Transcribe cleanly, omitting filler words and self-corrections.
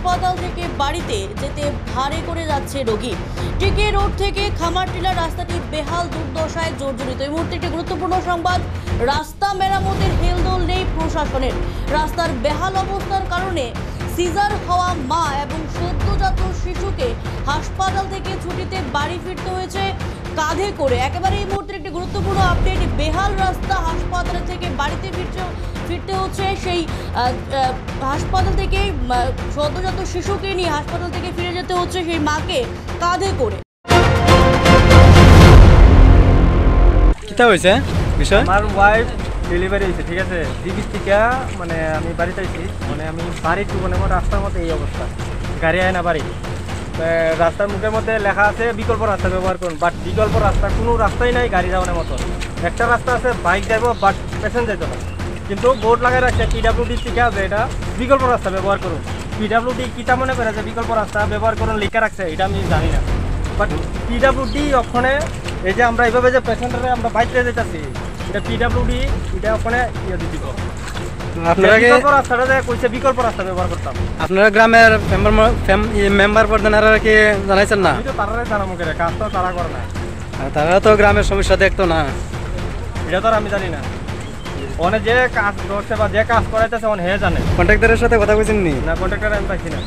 হাসপাতাল থেকে বাড়িতে যেতে ভাড়ে করে যাচ্ছে রোগী। টিকে রোড থেকে খামারটিলা রাস্তাটি বেহাল দুর্দশায় জর্জরিত। এই মুহূর্তে একটি গুরুত্বপূর্ণ সংবাদ, রাস্তা মেরামতের হেলদোল নেই প্রশাসনের। রাস্তার বেহাল অবস্থার কারণে সিজার হওয়া মা এবং সদ্যজাত শিশুকে হাসপাতাল থেকে ছুটিতে বাড়ি ফিরতে হয়েছে কাঁধে করে। একেবারে এই মুহূর্তে একটি গুরুত্বপূর্ণ আপডেট, বেহাল রাস্তা, হাসপাতাল থেকে বাড়িতে ফিরতে হচ্ছে সেই হাসপাতাল থেকে সদ্যজাত শিশুকে নিয়ে হাসপাতাল থেকে ফিরে যেতে হচ্ছে সেই মাকে কাঁধে করে। কিটা হয়েছে বিষয়? আমার ওয়াইফ ডেলিভারি হয়েছে, ঠিক আছে, দিদির থেকে মানে আমি বাড়িতে আইছি, মানে আমি বাড়ি মানে আমার রাস্তার মধ্যে এই অবস্থা, গাড়ি আয় না বাড়ি। রাস্তার মুখের মধ্যে লেখা আছে বিকল্প রাস্তা ব্যবহার করুন, বাট বিকল্প রাস্তা কোনো রাস্তাই নাই গাড়ি যাওয়ার মতো। একটা রাস্তা আছে বাইক যাইব, বাট পেশেন্ট যাইতে না, কিন্তু বোর্ড লাগাই রাখছে পিডাব্লিউডি থেকে আছে এটা বিকল্প রাস্তা ব্যবহার করুন। পিডাব্লিউডি কিটা মনে করে যে বিকল্প রাস্তা ব্যবহার করুন লেখা রাখছে, এটা আমি জানি না। বাট পিডাব্লিউডি ওখানে এই যে আমরা এইভাবে যে পেশেন্টারে আমরা বাইক নিয়ে যেতেছি, এটা পিডাব্লিউডি এটা ওখানে ইয়ে দিয়ে দিব। আপনারা গ্রামের মেম্বার প্রধানেরা কি জানাইছেন না? তারা জানা মুখে কাজ তো তারা করে না, তারা তো গ্রামের সমস্যা দেখতো না, এটা তো আমি জানি না। যে কাজ করছে বা যে কাজ করাইতেছে হে জানে। কন্ট্রাক্টরের সাথে কথা বলছেন নি? না, কন্ট্রাক্টর আমি পাইছি না।